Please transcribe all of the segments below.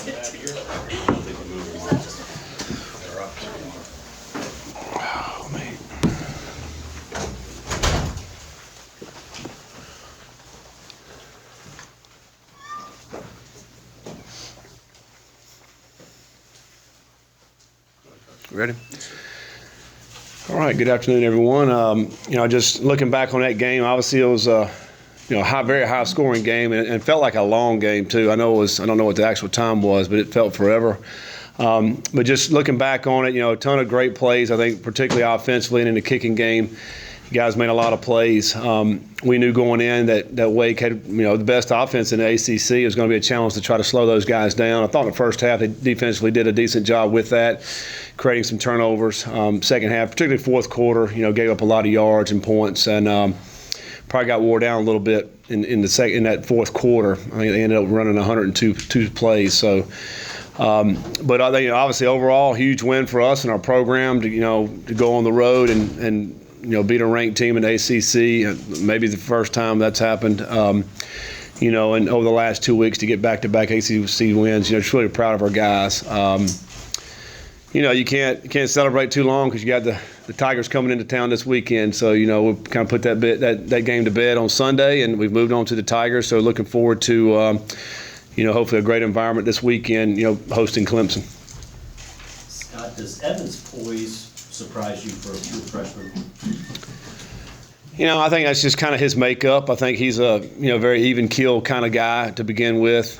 Oh, man. Ready? All right. Good afternoon, everyone. Just looking back on that game, obviously it was very high scoring game, and felt like a long game too. I don't know what the actual time was, but it felt forever. But just looking back on it, a ton of great plays. I think particularly offensively and in the kicking game, you guys made a lot of plays. We knew going in that Wake had the best offense in the ACC. It was going to be a challenge to try to slow those guys down. I thought in the first half they defensively did a decent job with that, creating some turnovers. Second half, particularly fourth quarter, gave up a lot of yards and points, and probably got wore down a little bit in that fourth quarter. I think they ended up running 102 plays. So, but I think obviously overall huge win for us and our program to go on the road and beat a ranked team in the ACC. Maybe the first time that's happened. And over the last 2 weeks to get back-to-back ACC wins. Just really proud of our guys. You can't celebrate too long because you got the Tigers coming into town this weekend. So, we'll kind of put that game to bed on Sunday, and we've moved on to the Tigers. So looking forward to, hopefully a great environment this weekend, hosting Clemson. Scott, does Evans' poise surprise you for a true freshman? I think that's just kind of his makeup. I think he's a, very even keel kind of guy to begin with.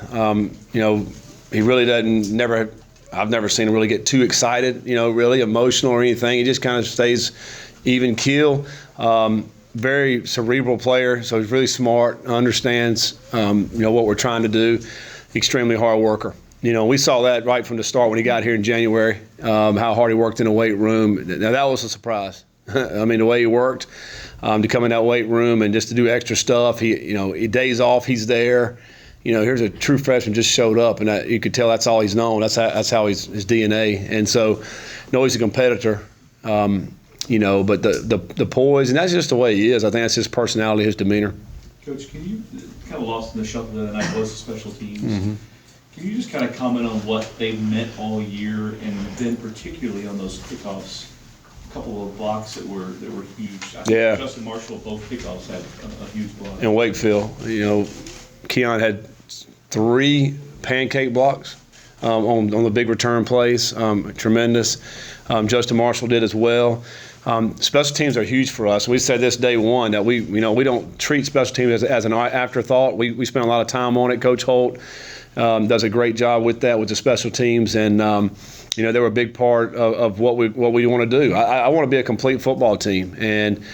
He really I've never seen him really get too excited, really emotional or anything. He just kind of stays even keel. Very cerebral player, so he's really smart, understands, what we're trying to do. Extremely hard worker. We saw that right from the start when he got here in January, how hard he worked in the weight room. Now, that was a surprise. I mean, the way he worked to come in that weight room and just to do extra stuff. He days off, he's there. Here's a true freshman just showed up, and you could tell that's all he's known. That's how his DNA. And so, he's a competitor. But the poise, and that's just the way he is. I think that's his personality, his demeanor. Coach, can you kind of lost in the shuffle of the night was the special teams? Mm-hmm. Can you just kind of comment on what they meant all year, and then particularly on those kickoffs? A couple of blocks that were huge. I think Justin Marshall, both kickoffs had a huge block. In Wakefield, Keon had 3 pancake blocks on the big return plays. Tremendous. Justin Marshall did as well. Special teams are huge for us. We said this day one that we don't treat special teams as an afterthought. We spend a lot of time on it. Coach Holt does a great job with that with the special teams, and they were a big part of what we want to do. I want to be a complete football team, and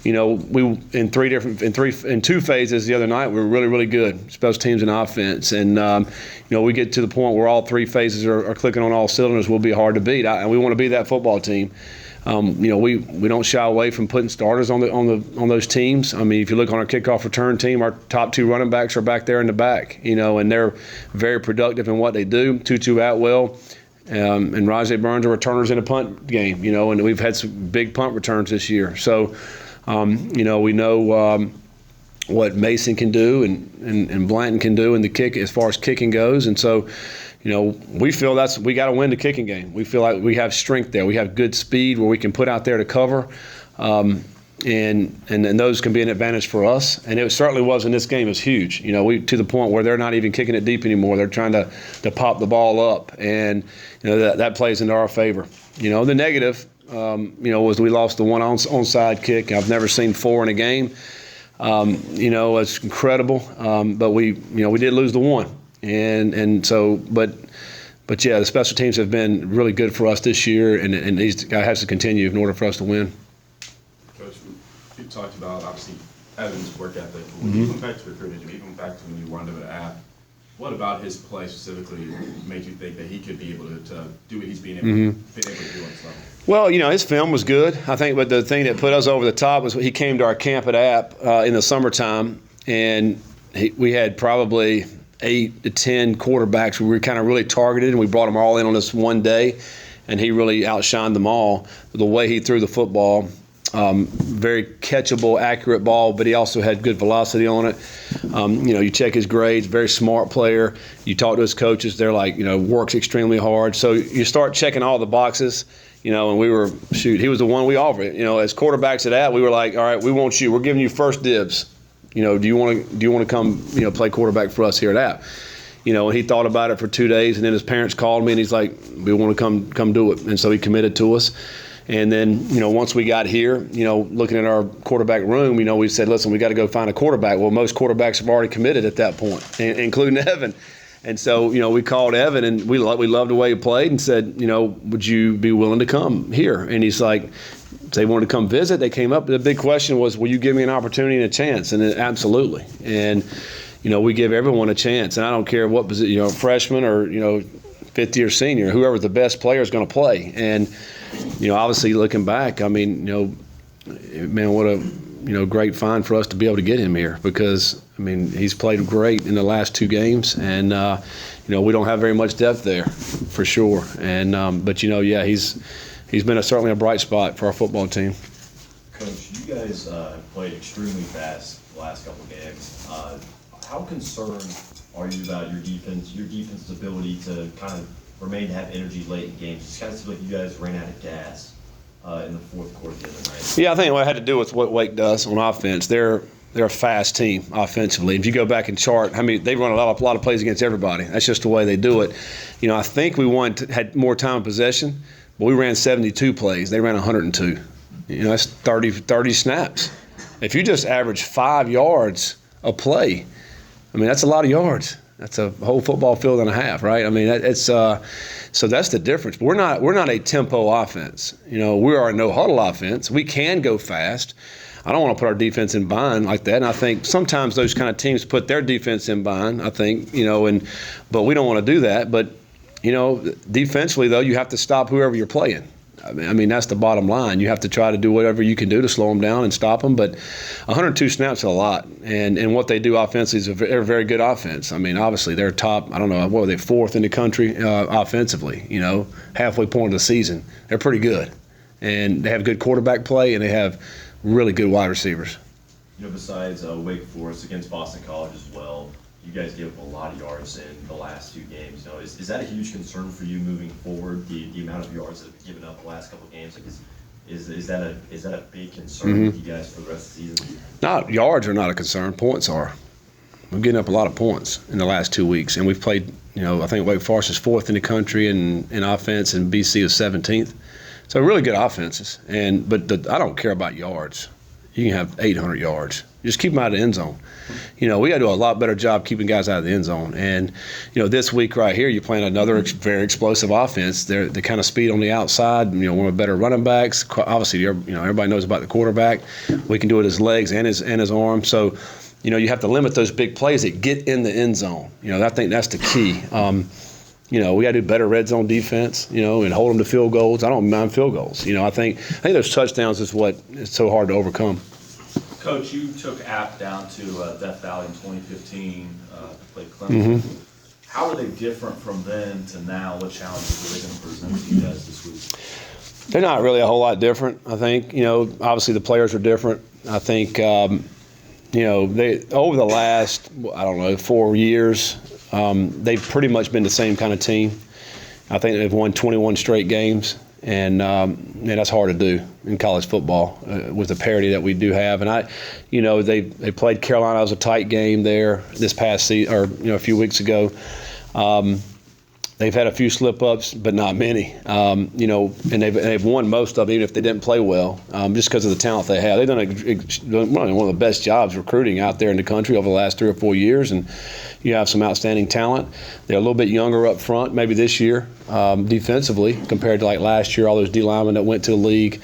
we in 2 phases the other night we were really, really good, special teams and offense, and we get to the point where all 3 phases are clicking on all cylinders. We'll be hard to beat, and we want to be that football team. We don't shy away from putting starters on those teams. I mean, if you look on our kickoff return team, our top 2 running backs are back there in the back, and they're very productive in what they do. Tutu Atwell and Rajay Burns are returners in a punt game, and we've had some big punt returns this year. So, we know what Mason can do and Blanton can do in the kick as far as kicking goes, and so. We feel we got to win the kicking game. We feel like we have strength there. We have good speed where we can put out there to cover, and those can be an advantage for us. And it certainly was in this game. It was huge. To the point where they're not even kicking it deep anymore. They're trying to pop the ball up, and that plays into our favor. The negative, was we lost the one onside kick. I've never seen 4 in a game. It's incredible, but we did lose the one. And so, but yeah, the special teams have been really good for us this year, and these guys have to continue in order for us to win. Coach, you talked about obviously Evans' work ethic. When you went back to recruiting him, even back to when you wanted him to app, what about his play specifically made you think that he could be able to do what he's been able to do on this level? Well, his film was good, I think, but the thing that put us over the top was he came to our camp at App in the summertime, and we had probably 8 to 10 quarterbacks. We were kind of really targeted, and we brought them all in on this one day, and he really outshined them all. The way he threw the football, very catchable, accurate ball, but he also had good velocity on it. You check his grades, very smart player. You talk to his coaches, they're like, works extremely hard. So you start checking all the boxes, and we were, he was the one we offered. As quarterbacks at that, we were like, all right, we want you. We're giving you first dibs. Do you want to come, play quarterback for us here at App? And he thought about it for 2 days, and then his parents called me, and he's like, we want to come do it. And so he committed to us. And then, once we got here, looking at our quarterback room, we said, listen, we got to go find a quarterback. Well, most quarterbacks have already committed at that point, including Evan. And so, we called Evan, and we loved the way he played, and said, would you be willing to come here? And he's like, they wanted to come visit. They came up. The big question was, will you give me an opportunity and a chance? And absolutely. And, we give everyone a chance. And I don't care what position, freshman or, fifth year senior, whoever the best player is going to play. And, obviously looking back, man, what a, great find for us to be able to get him here, because, he's played great in the last 2 games, and, we don't have very much depth there for sure. And, but, he's been certainly a bright spot for our football team. Coach, you guys played extremely fast the last couple of games. How concerned are you about your defense's ability to kind of remain to have energy late in games? It kind of seems like you guys ran out of gas in the fourth quarter the other night. Yeah, I think what had to do with what Wake does on offense. They're a fast team offensively. If you go back and chart, they run a lot of plays against everybody. That's just the way they do it. I think we had more time of possession, but we ran 72 plays. They ran 102. That's 30 snaps. If you just average 5 yards a play, that's a lot of yards. That's a whole football field and a half, right? So that's the difference. We're not a tempo offense. We are a no huddle offense. We can go fast. I don't want to put our defense in bind like that. And I think sometimes those kind of teams put their defense in bind. I think but we don't want to do that. But defensively though, you have to stop whoever you're playing. That's the bottom line. You have to try to do whatever you can do to slow them down and stop them. But 102 snaps is a lot. And what they do offensively is a very good offense. Obviously they're top, I don't know, what were they, 4th in the country offensively, halfway point of the season. They're pretty good. And they have good quarterback play, and they have really good wide receivers. Besides Wake Forest against Boston College as well, you guys gave up a lot of yards in the last 2 games. Is that a huge concern for you moving forward? The amount of yards that have been given up the last couple of games, is that a big concern with you guys for the rest of the season? Not yards are not a concern. Points are. We're getting up a lot of points in the last 2 weeks, and we've played. I think Wake Forest is 4th in the country in offense, and BC is 17th. So really good offenses. But I don't care about yards. You can have 800 yards. Just keep them out of the end zone. We got to do a lot better job keeping guys out of the end zone. And, this week right here, you're playing another very explosive offense. They're the kind of speed on the outside, one of the better running backs. Obviously, everybody knows about the quarterback. We can do it with his legs and his arms. So, you have to limit those big plays that get in the end zone. I think that's the key. We got to do better red zone defense, and hold them to field goals. I don't mind field goals. I think those touchdowns is what is so hard to overcome. Coach, you took App down to Death Valley in 2015 to play Clemson. Mm-hmm. How are they different from then to now? What challenges are they going to present to you guys this week? They're not really a whole lot different, I think. Obviously the players are different. I think, they over the last, 4 years, they've pretty much been the same kind of team. I think they've won 21 straight games. And that's hard to do in college football with the parity that we do have. And they played Carolina. It was a tight game there this past season, or a few weeks ago. They've had a few slip-ups, but not many. And they've won most of them, even if they didn't play well, just because of the talent they have. They've done one of the best jobs recruiting out there in the country over the last 3 or 4 years, and you have some outstanding talent. They're a little bit younger up front, maybe this year, defensively, compared to like last year, all those D linemen that went to the league.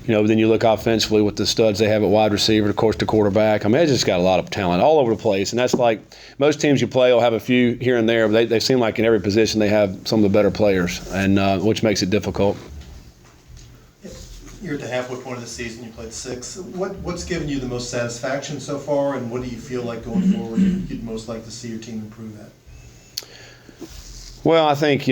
Then you look offensively with the studs they have at wide receiver, of course, the quarterback. They just got a lot of talent all over the place. And that's like most teams you play will have a few here and there, but they seem like in every position they have some of the better players, and which makes it difficult. You're at the halfway point of the season. You played 6. What's given you the most satisfaction so far, and what do you feel like going forward you'd most like to see your team improve at? Well, I think,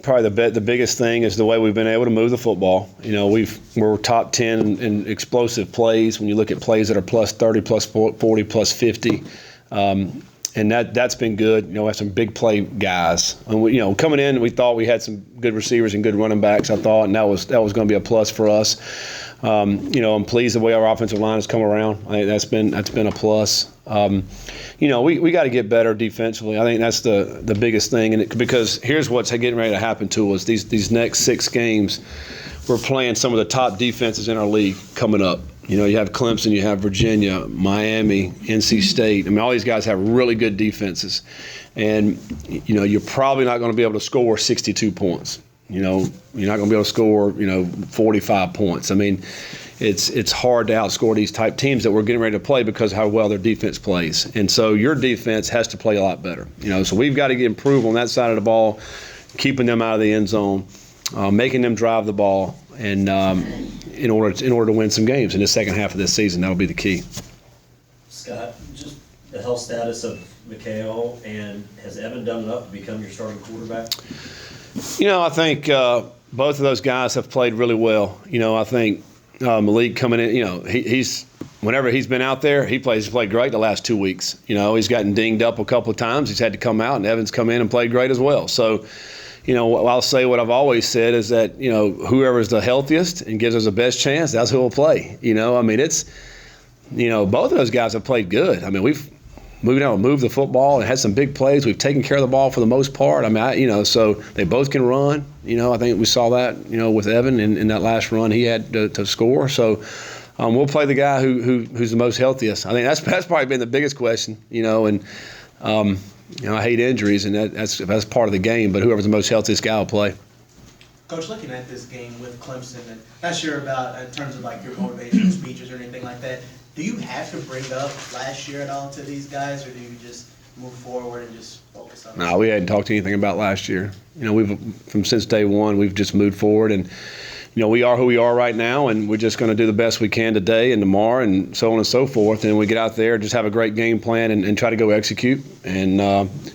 probably the biggest thing is the way we've been able to move the football. You know, we're top 10 in explosive plays. When you look at plays that are plus 30, plus 40, plus 50, and that's been good. You know, we have some big play guys. And we, you know, coming in, we thought we had some good receivers and good running backs. I thought, and that was going to be a plus for us. You know, I'm pleased the way our offensive line has come around. I think that's been a plus. You know, we got to get better defensively. I think that's the biggest thing, and because here's what's getting ready to happen to us. These next 6 games, we're playing some of the top defenses in our league coming up. You know, you have Clemson, you have Virginia, Miami, NC State. I mean, all these guys have really good defenses, and you know, you're probably not going to be able to score 62 points. You know, you're not going to be able to score, 45 points. I mean, it's hard to outscore these type teams that we're getting ready to play because of how well their defense plays. And so your defense has to play a lot better. You know, so we've got to improve on that side of the ball, keeping them out of the end zone, making them drive the ball, and in order to win some games in the second half of this season, that'll be the key. Scott, just the health status of Mikhail, and has Evan done enough to become your starting quarterback? You know, I think both of those guys have played really well. You know, I think Malik coming in, you know, he's whenever he's been out there, he's played great the last 2 weeks. You know, he's gotten dinged up a couple of times. He's had to come out, and Evan's come in and played great as well. So, you know, I'll say what I've always said is that, you know, whoever's the healthiest and gives us the best chance, that's who will play. You know, I mean, it's, you know, both of those guys have played good. I mean, we've moved the football and had some big plays. We've taken care of the ball for the most part. I mean, so they both can run. You know, I think we saw that, you know, with Evan in that last run he had to score. So we'll play the guy who's the most healthiest. I think that's probably been the biggest question, you know, and you know, I hate injuries, and that's part of the game, but whoever's the most healthiest guy will play. Coach, looking at this game with Clemson, and not sure about in terms of like your motivational speeches or anything like that, do you have to bring up last year at all to these guys, or do you just move forward and just focus on? No, we hadn't talked anything about last year. You know, since day one, we've just moved forward, and you know, we are who we are right now, and we're just going to do the best we can today and tomorrow, and so on and so forth. And we get out there, just have a great game plan, and try to go execute, and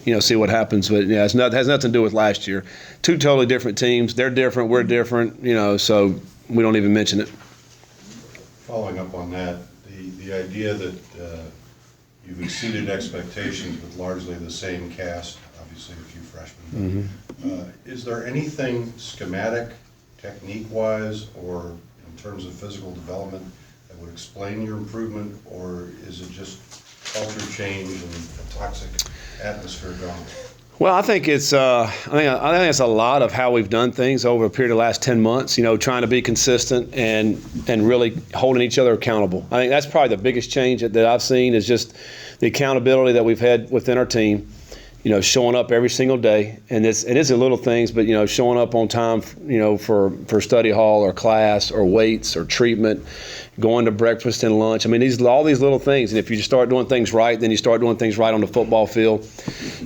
you know, see what happens. But yeah, it has nothing to do with last year. 2 totally different teams. They're different. We're different. You know, so we don't even mention it. Following up on that, the idea that you've exceeded expectations with largely the same cast, obviously a few freshmen. Is there anything schematic, technique-wise, or in terms of physical development that would explain your improvement, or is it just culture change and a toxic atmosphere gone? Well, I think it's I think it's a lot of how we've done things over a period of the last 10 months, you know, trying to be consistent and really holding each other accountable. I think that's probably the biggest change that I've seen is just the accountability that we've had within our team, you know, showing up every single day. And it's the little things, but, you know, showing up on time, you know, for study hall or class or weights or treatment, going to breakfast and lunch. I mean, all these little things. And if you just start doing things right, then you start doing things right on the football field.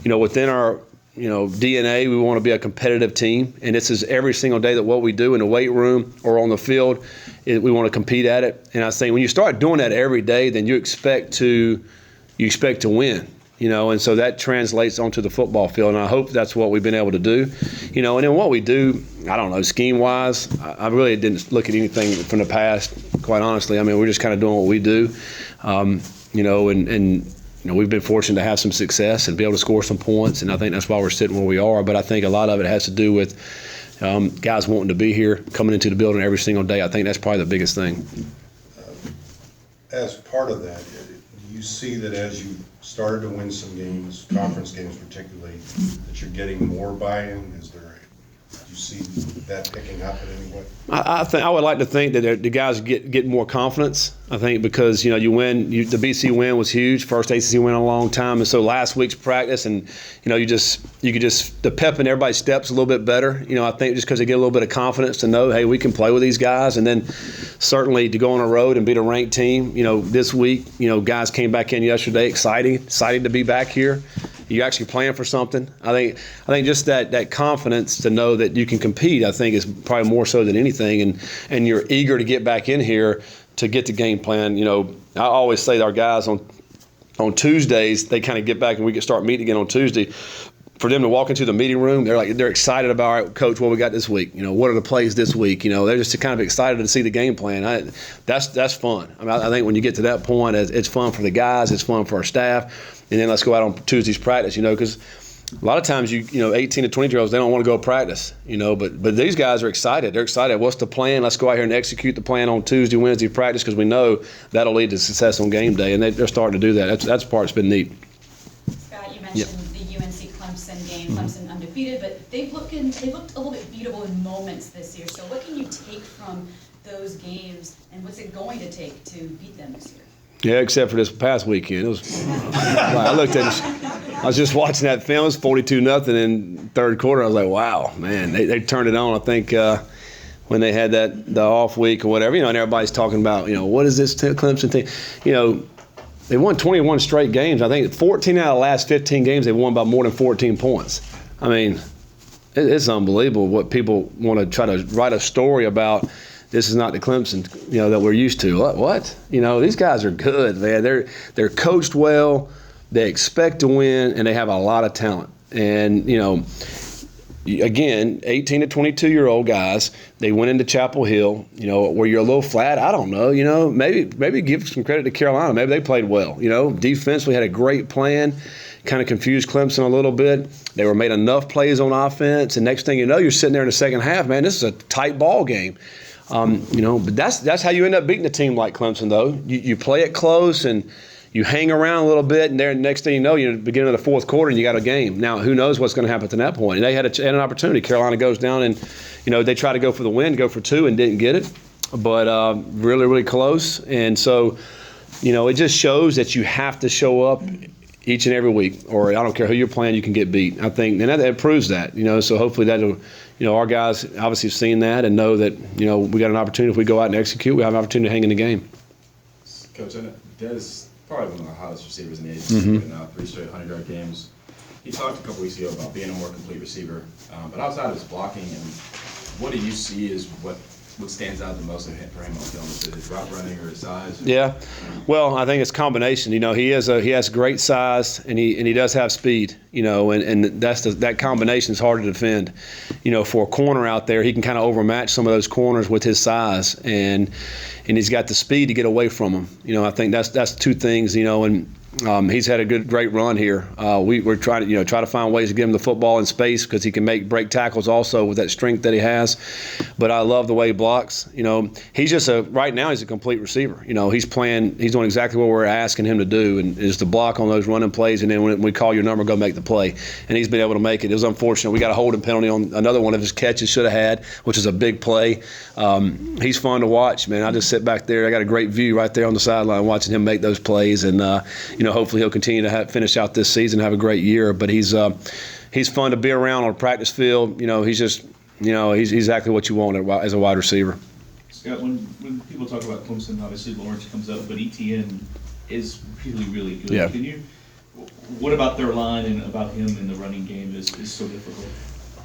You know, within our, you know, DNA, we want to be a competitive team. And this is every single day that what we do in the weight room or on the field, we want to compete at it. And I think when you start doing that every day, then you expect to win. You know, and so that translates onto the football field, and I hope that's what we've been able to do. You know, and then what we do, I don't know, scheme-wise, I really didn't look at anything from the past, quite honestly. I mean, we're just kind of doing what we do. You know, and you know, we've been fortunate to have some success and be able to score some points, and I think that's why we're sitting where we are. But I think a lot of it has to do with guys wanting to be here, coming into the building every single day. I think that's probably the biggest thing. As part of that, you see that as you started to win some games, conference games particularly, that you're getting more buy-in? Do you see that picking up in any way? I would like to think that the guys get more confidence. I think because, you know, you win, the BC win was huge, first ACC win in a long time, and so last week's practice, and you know, you could just the pep in everybody's steps a little bit better. You know, I think just because they get a little bit of confidence to know, hey, we can play with these guys, and then certainly to go on the road and beat a ranked team. You know, this week, you know, guys came back in yesterday excited to be back here. You're actually playing for something. I think just that confidence to know that you can compete, I think, is probably more so than anything. And you're eager to get back in here to get the game plan. You know, I always say to our guys on Tuesdays, they kind of get back and we can start meeting again on Tuesday. for them to walk into the meeting room, they're excited about, all right, coach, what we got this week? What are the plays this week? They're just kind of excited to see the game plan. That's fun. I think when you get to that point, it's fun for the guys, it's fun for our staff, and then let's go out on Tuesday's practice. Because a lot of times 18 to 20-year-olds, they don't want to go practice. But these guys are excited. They're excited. What's the plan? Let's go out here and execute the plan on Tuesday, Wednesday practice because we know that'll lead to success on game day, and they're starting to do that. That's the part that's been neat. Scott, you mentioned the UNC Clemson game. Clemson undefeated, but they've looked a little bit beatable in moments this year. So what can you take from those games, and what's it going to take to beat them this year? Yeah, except for this past weekend. It was. I looked at it. I was just watching that film. It was 42-0 in third quarter. I was like, wow, man, they turned it on. I think when they had the off week or whatever, and everybody's talking about, what is this Clemson team? They won 21 straight games. I think 14 out of the last 15 games they won by more than 14 points. I mean, it's unbelievable what people want to try to write a story about. This is not the Clemson, that we're used to. What? These guys are good, man. They're coached well. They expect to win, and they have a lot of talent. And again, 18 to 22-year-old guys. They went into Chapel Hill. Where you're a little flat. I don't know. Maybe give some credit to Carolina. Maybe they played well. Defensively had a great plan. Kind of confused Clemson a little bit. They were made enough plays on offense, and next thing you know, you're sitting there in the second half. Man, this is a tight ball game. But that's how you end up beating a team like Clemson, though. You play it close and you hang around a little bit, and then next thing you know, you're at the beginning of the fourth quarter and you got a game. Now, who knows what's going to happen at that point? And they had an opportunity. Carolina goes down and, they try to go for the win, go for two, and didn't get it. But really, really close. And so, it just shows that you have to show up each and every week, or I don't care who you're playing, you can get beat. I think, and that proves that. So hopefully that'll. Our guys obviously have seen that and know that, we got an opportunity. If we go out and execute, we have an opportunity to hang in the game. Coach, Des, probably one of the hottest receivers in the ACC right now, 3 straight 100-yard games. He talked a couple weeks ago about being a more complete receiver. But outside of his blocking, what do you see as what stands out the most for him on film? Is it his route running or his size? Yeah. Well, I think it's a combination. He has great size and he does have speed, and that combination is hard to defend. For a corner out there, he can kind of overmatch some of those corners with his size, and he's got the speed to get away from them. I think that's two things, and he's had a great run here. We're trying to find ways to get him the football in space because he can break tackles also with that strength that he has. But I love the way he blocks. He's just right now he's a complete receiver. He's doing exactly what we're asking him to do, and is to block on those running plays, and then when we call your number, go make the play. And he's been able to make it. It was unfortunate. We got a holding penalty on another one of his catches should have had, which is a big play. He's fun to watch, man. I just sit back there. I got a great view right there on the sideline watching him make those plays, and hopefully he'll continue to finish out this season, have a great year. But he's fun to be around on a practice field. He's just, he's exactly what you want as a wide receiver. Scott, when people talk about Clemson, obviously Lawrence comes up, but Etienne is really, really good. Yeah. What about their line and about him in the running game is so difficult?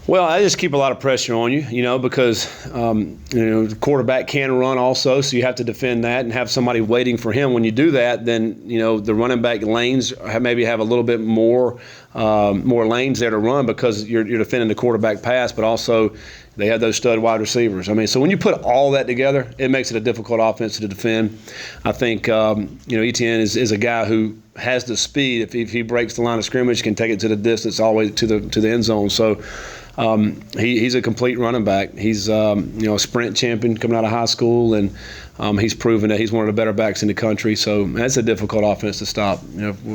Well, I just keep a lot of pressure on you, because the quarterback can run also, so you have to defend that and have somebody waiting for him. When you do that, then the running back lanes maybe have a little bit more lanes there to run because you're defending the quarterback pass, but also they have those stud wide receivers. So when you put all that together, it makes it a difficult offense to defend. I think Etienne is a guy who has the speed. If he breaks the line of scrimmage, can take it to the distance, all the way to the end zone. So. He's a complete running back. He's a sprint champion coming out of high school, and he's proven that he's one of the better backs in the country. So that's a difficult offense to stop,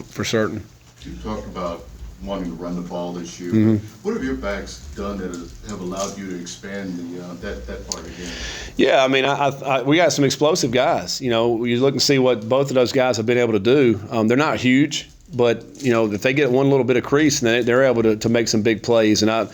for certain. You talked about wanting to run the ball this year. What have your backs done that have allowed you to expand that part of the game? Yeah, we got some explosive guys. You look and see what both of those guys have been able to do. They're not huge, but if they get one little bit of crease, then they're able to make some big plays. And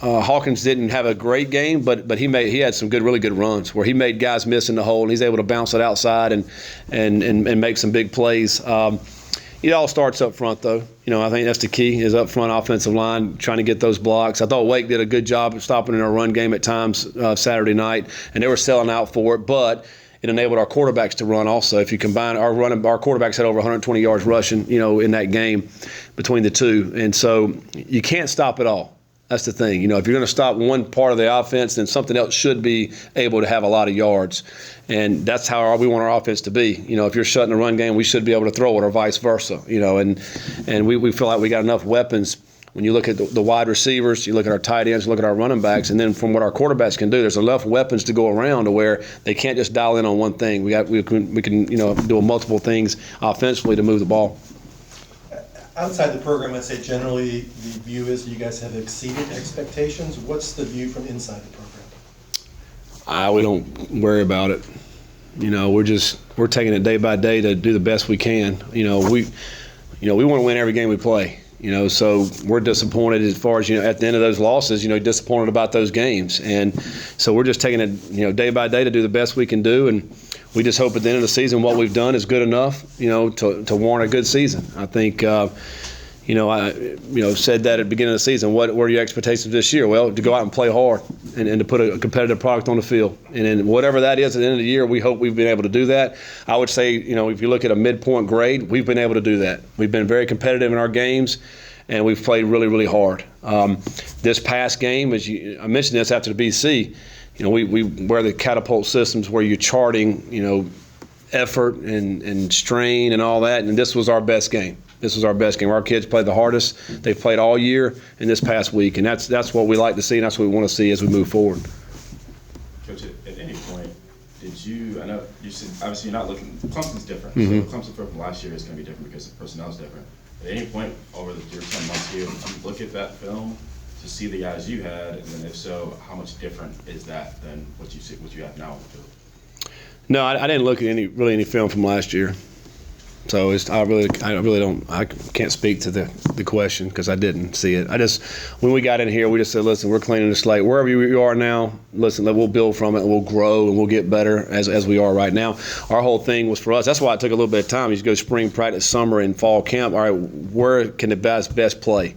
Hawkins didn't have a great game, but he had some really good runs where he made guys miss in the hole, and he's able to bounce it outside and make some big plays. It all starts up front, though. I think that's the key, is up front offensive line, trying to get those blocks. I thought Wake did a good job of stopping in our run game at times Saturday night, and they were selling out for it. But it enabled our quarterbacks to run also. If you combine our quarterbacks had over 120 yards rushing, in that game between the two. And so you can't stop it all. That's the thing. If you're going to stop one part of the offense, then something else should be able to have a lot of yards. And that's how we want our offense to be. If you're shutting the run game, we should be able to throw it or vice versa. And we feel like we got enough weapons. When you look at the wide receivers, you look at our tight ends, you look at our running backs, and then from what our quarterbacks can do, there's enough weapons to go around to where they can't just dial in on one thing. We can do multiple things offensively to move the ball. Outside the program, I'd say generally the view is you guys have exceeded expectations. What's the view from inside the program? We don't worry about it. We're taking it day by day to do the best we can. We want to win every game we play. So we're disappointed as far as, at the end of those losses, disappointed about those games. And so we're just taking it, day by day to do the best we can do. And we just hope at the end of the season what we've done is good enough, to warrant a good season. I think, I said that at the beginning of the season. What were your expectations this year? Well, to go out and play hard and to put a competitive product on the field. And then whatever that is at the end of the year, we hope we've been able to do that. I would say, if you look at a midpoint grade, we've been able to do that. We've been very competitive in our games, and we've played really, really hard. This past game, I mentioned this after the BC, we wear the catapult systems where you're charting, effort and strain and all that, and this was our best game. This was our best game. Our kids played the hardest they've played all year in this past week, and that's what we like to see, and that's what we want to see as we move forward. Coach, at any point, I know you said, obviously you're not looking, Clemson's different. Mm-hmm. So Clemson from last year is going to be different because the personnel is different. At any point over your 10 months here, did you look at that film to see the guys you had, and then if so, how much different is that than what you have now on the field? No, I didn't look at any film from last year. So I can't speak to the question because I didn't see it. When we got in here, we just said, listen, we're cleaning the slate. Wherever you are now, listen, we'll build from it, and we'll grow, and we'll get better as we are right now. Our whole thing was for us. That's why it took a little bit of time. You go spring practice, summer, and fall camp. All right, where can the best play?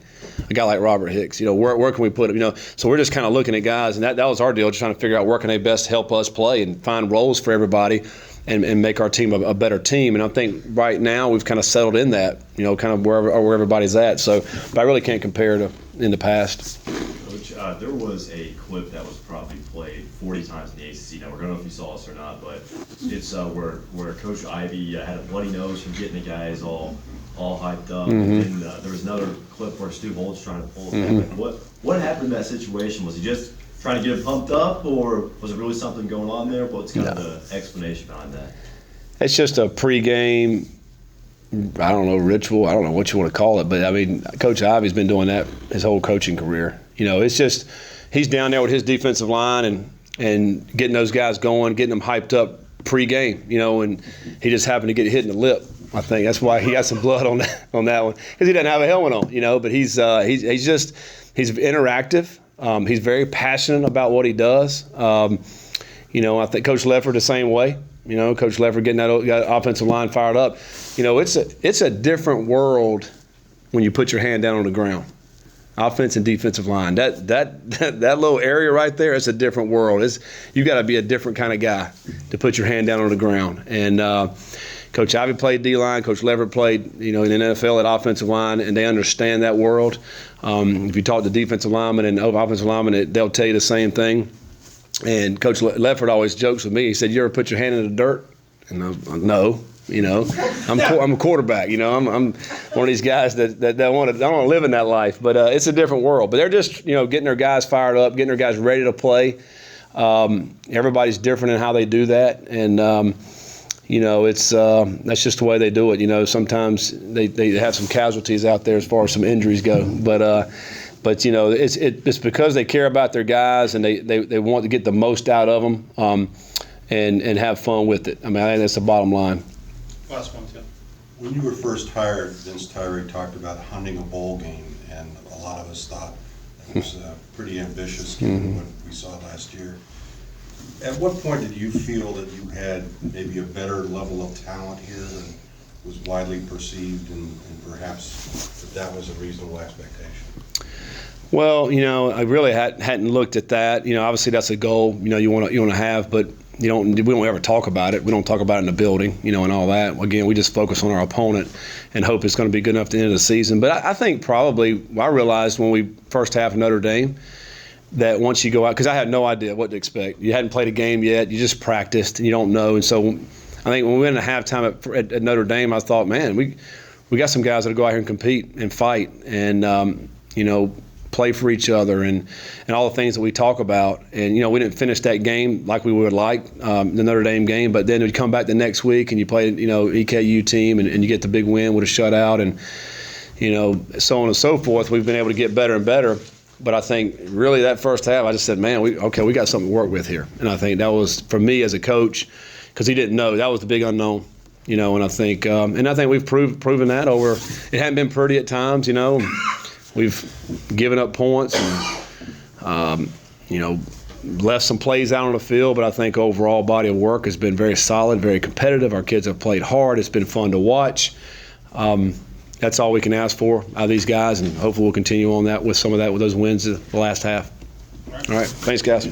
A guy like Robert Hicks, where can we put him? So we're just kind of looking at guys, and that was our deal, just trying to figure out where can they best help us play and find roles for everybody. And make our team a better team. And I think right now we've kind of settled in that, kind of where everybody's at. So, but I really can't compare to in the past. Coach, there was a clip that was probably played 40 times in the ACC Network. I don't know if you saw this or not, but it's where Coach Ivey had a bloody nose from getting the guys all hyped up. Mm-hmm. And there was another clip where Stu Holt's trying to pull us Mm-hmm. back. What happened in that situation? Was he just trying to get him pumped up, or was it really something going on there? What's kind of the explanation behind that? It's just a pregame, I don't know, ritual. I don't know what you want to call it, but I mean, Coach Ivey's been doing that his whole coaching career. It's just he's down there with his defensive line and getting those guys going, getting them hyped up pregame. And he just happened to get hit in the lip. I think that's why he got some blood on that one because he doesn't have a helmet on. But he's interactive. He's very passionate about what he does. I think Coach Lefford the same way. Coach Lefford getting that offensive line fired up. It's a different world when you put your hand down on the ground. Offense and defensive line. That little area right there, it's a different world. You've got to be a different kind of guy to put your hand down on the ground. And Coach Ivey played D-line. Coach Lefford played, in the NFL at offensive line, and they understand that world. If you talk to defensive linemen and offensive linemen, they'll tell you the same thing. And Coach Lefford always jokes with me. He said, "You ever put your hand in the dirt?" And no. I'm a quarterback. I'm one of these guys that don't want to live in that life. But it's a different world. But they're just getting their guys fired up, getting their guys ready to play. Everybody's different in how they do that, and it's that's just the way they do it. Sometimes they have some casualties out there as far as some injuries go, but it's because they care about their guys and they want to get the most out of them and have fun with it. I mean, I think that's the bottom line. Last one, Tim. When you were first hired, Vince Tyree talked about hunting a bowl game, and a lot of us thought it was pretty ambitious given what we saw last year. At what point did you feel that you had maybe a better level of talent here than was widely perceived, and perhaps that was a reasonable expectation? Well, I really hadn't looked at that. Obviously that's a goal, you want to have, but we don't ever talk about it. We don't talk about it in the building, and all that. Again, we just focus on our opponent and hope it's going to be good enough at the end of the season. But I think probably I realized when we first half of Notre Dame that once you go out, because I had no idea what to expect. You hadn't played a game yet. You just practiced, and you don't know. And so I think when we went into halftime at Notre Dame, I thought, man, we got some guys that go out here and compete and fight and, play for each other and all the things that we talk about. And, we didn't finish that game like we would like, the Notre Dame game, but then we'd come back the next week and you play, EKU team and you get the big win with a shutout and, so on and so forth. We've been able to get better and better. But I think really that first half, I just said, man, we got something to work with here. And I think that was, for me as a coach, because he didn't know, that was the big unknown. And I think we've proven that over. It hadn't been pretty at times, We've given up points and, left some plays out on the field, but I think overall body of work has been very solid, very competitive. Our kids have played hard. It's been fun to watch. That's all we can ask for out of these guys, and hopefully we'll continue on that with those wins the last half. All right. Thanks, guys.